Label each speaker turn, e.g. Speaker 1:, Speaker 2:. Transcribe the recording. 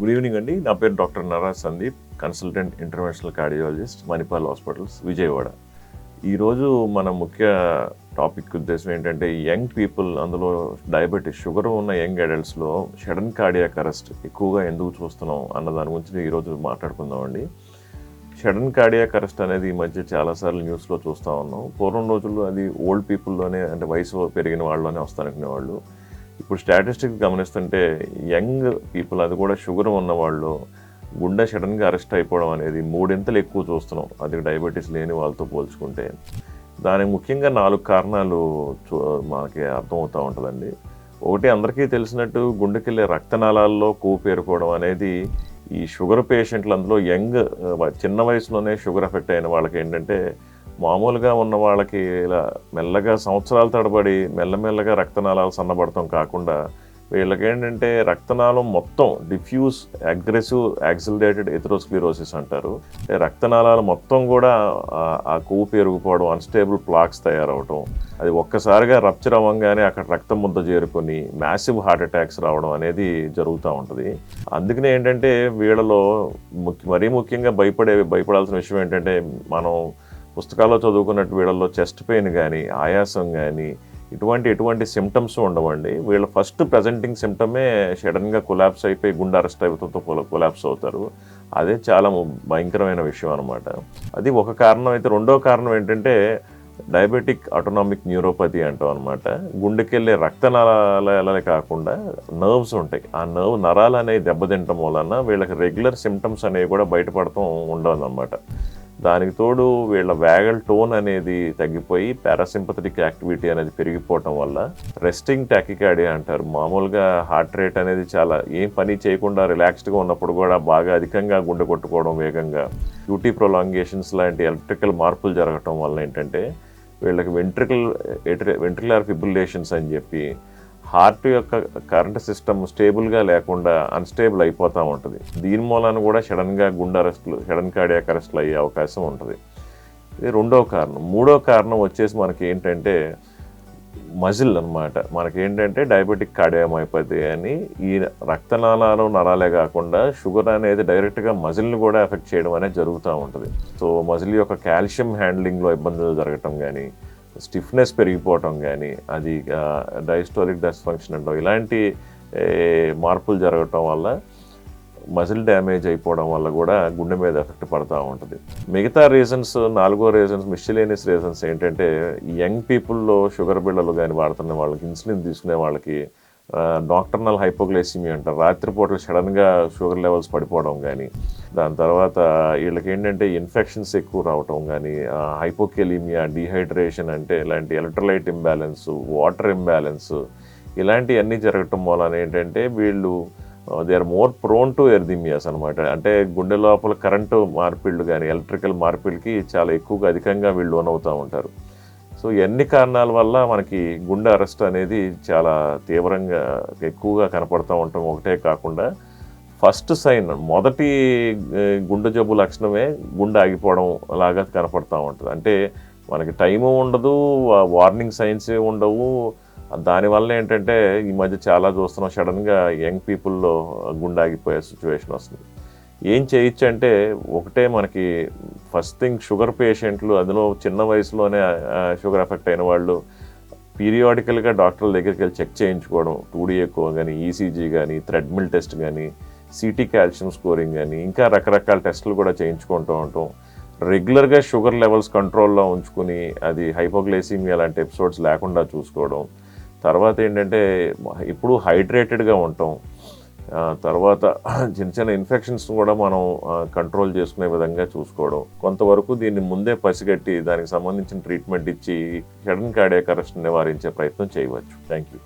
Speaker 1: Good evening అండి. నా పేరు doctor Naraj Sandeep, consultant international cardiologist, Manipal hospitals, Vijayawada. ఈరోజు మన ముఖ్య టాపిక్ ఉద్దేశం ఏంటంటే యంగ్ పీపుల్, అందులో డయాబెటీస్, షుగర్ ఉన్న యంగ్ అడల్ట్స్లో సడన్ కార్డియాక్ అరెస్ట్ ఎక్కువగా ఎందుకు చూస్తున్నాం అన్న దాని గురించి ఈరోజు మాట్లాడుకుందామండి. సడన్ కార్డియాక్ అరెస్ట్ అనేది ఈ మధ్య చాలాసార్లు న్యూస్లో చూస్తూ ఉన్నాం. పూర్వం రోజుల్లో అది ఓల్డ్ పీపుల్లోనే, అంటే వయసు పెరిగిన వాళ్ళలోనే వస్తారనుకునేవాళ్ళు. ఇప్పుడు స్టాటిస్టిక్స్ గమనిస్తుంటే యంగ్ పీపుల్, అది కూడా షుగర్ ఉన్నవాళ్ళు, గుండె సడన్గా అరెస్ట్ అయిపోవడం అనేది 3 ఇంతలు ఎక్కువ చూస్తున్నాం, అది డయాబెటీస్ లేని వాళ్ళతో పోల్చుకుంటే. దానికి ముఖ్యంగా 4 కారణాలు మనకి అర్థమవుతూ ఉంటుందండి. ఒకటి, అందరికీ తెలిసినట్టు గుండెకెళ్ళే రక్తనాళాల్లో కొవ్వు పేరుకోవడం అనేది ఈ షుగర్ పేషెంట్లు, అందులో యంగ్ చిన్న వయసులోనే షుగర్ ఎఫెక్ట్ అయిన వాళ్ళకి ఏంటంటే, మామూలుగా ఉన్న వాళ్ళకి ఇలా మెల్లగా సంవత్సరాల తడబడి మెల్లమెల్లగా రక్తనాళాలు సన్నబడటం కాకుండా, వీళ్ళకి ఏంటంటే రక్తనాళం మొత్తం డిఫ్యూజ్ అగ్రెసివ్ యాక్సిలరేటెడ్ ఎథెరోస్క్లెరోసిస్ అంటారు. రక్తనాళాలు మొత్తం కూడా ఆ కొవ్వు పెరిగిపోవడం, అన్స్టేబుల్ ప్లాక్స్ తయారవడం, అది ఒక్కసారిగా రప్చర్ అవ్వగానే అక్కడ రక్తం ముద్ద చేరుకొని మ్యాసివ్ హార్ట్ అటాక్స్ రావడం అనేది జరుగుతూ ఉంటుంది. అందుకనే ఏంటంటే వీళ్ళలో మరీ ముఖ్యంగా భయపడాల్సిన విషయం ఏంటంటే, మనం పుస్తకాల్లో చదువుకున్నట్టు వీళ్ళల్లో చెస్ట్ పెయిన్ కానీ, ఆయాసం కానీ, ఎటువంటి సిమ్టమ్స్ ఉండవండి. వీళ్ళ ఫస్ట్ ప్రజెంటింగ్ సిమ్టమే సడన్గా కొలాప్స్ అయిపోయి గుండె అరెస్ట్ అయిపోతూ కొలాప్స్ అవుతారు. అదే చాలా భయంకరమైన విషయం అనమాట. అది ఒక కారణం అయితే, రెండో కారణం ఏంటంటే డయాబెటిక్ ఆటోనామిక్ న్యూరోపతి అంటాం అనమాట. గుండెకెళ్ళే రక్తనాళాలే కాకుండా నర్వ్స్ ఉంటాయి. ఆ నరాలు అనేవి దెబ్బతింటం వలన వీళ్ళకి రెగ్యులర్ సిమ్టమ్స్ అనేవి కూడా బయటపడటం ఉండదు అనమాట. దానికి తోడు వీళ్ళ వ్యాగల్ టోన్ అనేది తగ్గిపోయి పారాసింపథటిక్ యాక్టివిటీ అనేది పెరిగిపోవటం వల్ల రెస్టింగ్ టాకికార్డియా అంటారు. మామూలుగా హార్ట్ రేట్ అనేది చాలా ఏం పని చేయకుండా రిలాక్స్డ్గా ఉన్నప్పుడు కూడా బాగా అధికంగా గుండె కొట్టుకోవడం, వేగంగా క్యూటీ ప్రొలాంగేషన్స్ లాంటి ఎలక్ట్రికల్ మార్పులు జరగటం వల్ల ఏంటంటే వీళ్ళకి వెంట్రికులర్ ఫిబ్రిలేషన్స్ అని చెప్పి హార్ట్ యొక్క కరెంట్ సిస్టమ్ స్టేబుల్గా లేకుండా అన్స్టేబుల్ అయిపోతూ ఉంటుంది. దీని మూలాన కూడా సడన్ కార్డియాక్ అరెస్టులు అయ్యే అవకాశం ఉంటుంది. ఇది రెండో కారణం. మూడో కారణం వచ్చేసి మనకి ఏంటంటే మజిల్ అనమాట. మనకేంటంటే డయాబెటిక్ కార్డియోమైపతి అని, ఈ రక్తనాళాలు నరాలే కాకుండా షుగర్ అనేది డైరెక్ట్గా మజిల్ని కూడా ఎఫెక్ట్ చేయడం అనేది జరుగుతూ ఉంటుంది. సో మజిల్ యొక్క కాల్షియం హ్యాండ్లింగ్లో ఇబ్బందులు జరగటం కానీ, స్టిఫ్నెస్ పెరిగిపోవటం కానీ, అది డయాస్టోలిక్ డిస్ఫంక్షన్ అంటాం, ఇలాంటి మార్పులు జరగటం వల్ల మజిల్ డ్యామేజ్ అయిపోవడం వల్ల కూడా గుండె మీద ఎఫెక్ట్ పడుతూ ఉంటుంది. మిగతా రీజన్స్, 4వ రీజన్స్, మిస్సిలేనియస్ రీజన్స్ ఏంటంటే, యంగ్ పీపుల్లో షుగర్ బిళ్ళలు కానీ వాడుతున్న వాళ్ళకి, ఇన్సులిన్ తీసుకునే వాళ్ళకి నాక్టర్నల్ హైపోగ్లైసిమియా అంటారు, రాత్రిపూట సడన్గా షుగర్ లెవెల్స్ పడిపోవడం కానీ, దాని తర్వాత వీళ్ళకి ఏంటంటే ఇన్ఫెక్షన్స్ ఎక్కువ రావటం కానీ, హైపోకెలీమియా, డీహైడ్రేషన్ అంటే ఇలాంటి ఎలక్ట్రోలైట్ ఇంబ్యాలెన్స్, వాటర్ ఇంబ్యాలెన్స్, ఇలాంటివన్నీ జరగటం వలన ఏంటంటే వీళ్ళు they are more prone to arrhythmias అనమాట. అంటే గుండె లోపల కరెంటు మార్పిళ్ళు కానీ, ఎలక్ట్రికల్ మార్పిళ్ళకి చాలా ఎక్కువగా అధికంగా వీళ్ళు లోనవుతూ ఉంటారు. సో ఎన్ని కారణాల వల్ల మనకి గుండె అరెస్ట్ అనేది చాలా తీవ్రంగా ఎక్కువగా కనపడుతూ ఉంటాం. ఒకటే కాకుండా ఫస్ట్ సైన్, మొదటి గుండె జబ్బు లక్షణమే గుండె ఆగిపోవడం లాగా కనపడుతూ ఉంటుంది. అంటే మనకి టైము ఉండదు, వార్నింగ్ సైన్స్ ఉండవు. దానివల్ల ఏంటంటే ఈ మధ్య చాలా చూస్తున్నాం, సడన్గా యంగ్ పీపుల్లో గుండె ఆగిపోయే సిచ్యువేషన్ వస్తుంది. ఏం చేయొచ్చు అంటే, ఒకటే మనకి ఫస్ట్ థింగ్, షుగర్ పేషెంట్లు, అందులో చిన్న వయసులోనే షుగర్ ఎఫెక్ట్ అయిన వాళ్ళు పీరియాడికల్గా డాక్టర్ల దగ్గరికి వెళ్ళి చెక్ చేయించుకోవడం, 2D ఎక్కువ కానీ, ఈసీజీ కానీ, థ్రెడ్మిల్ టెస్ట్ కానీ, సిటీ కాల్షియం స్కోరింగ్ కానీ, ఇంకా రకరకాల టెస్టులు కూడా చేయించుకుంటూ ఉంటాం. రెగ్యులర్గా షుగర్ లెవెల్స్ కంట్రోల్లో ఉంచుకుని, అది హైపోగ్లైసిమియా లాంటి ఎపిసోడ్స్ లేకుండా చూసుకోవడం. తర్వాత ఏంటంటే ఇప్పుడు హైడ్రేటెడ్గా ఉంటాం. తర్వాత చిన్న ఇన్ఫెక్షన్స్ కూడా మనం కంట్రోల్ చేసుకునే విధంగా చూసుకోవడం. కొంతవరకు దీన్ని ముందే పసిగట్టి దానికి సంబంధించిన ట్రీట్మెంట్ ఇచ్చి సడన్ కార్డియాక్ అరెస్ట్ నివారించే ప్రయత్నం చేయవచ్చు. Thank you.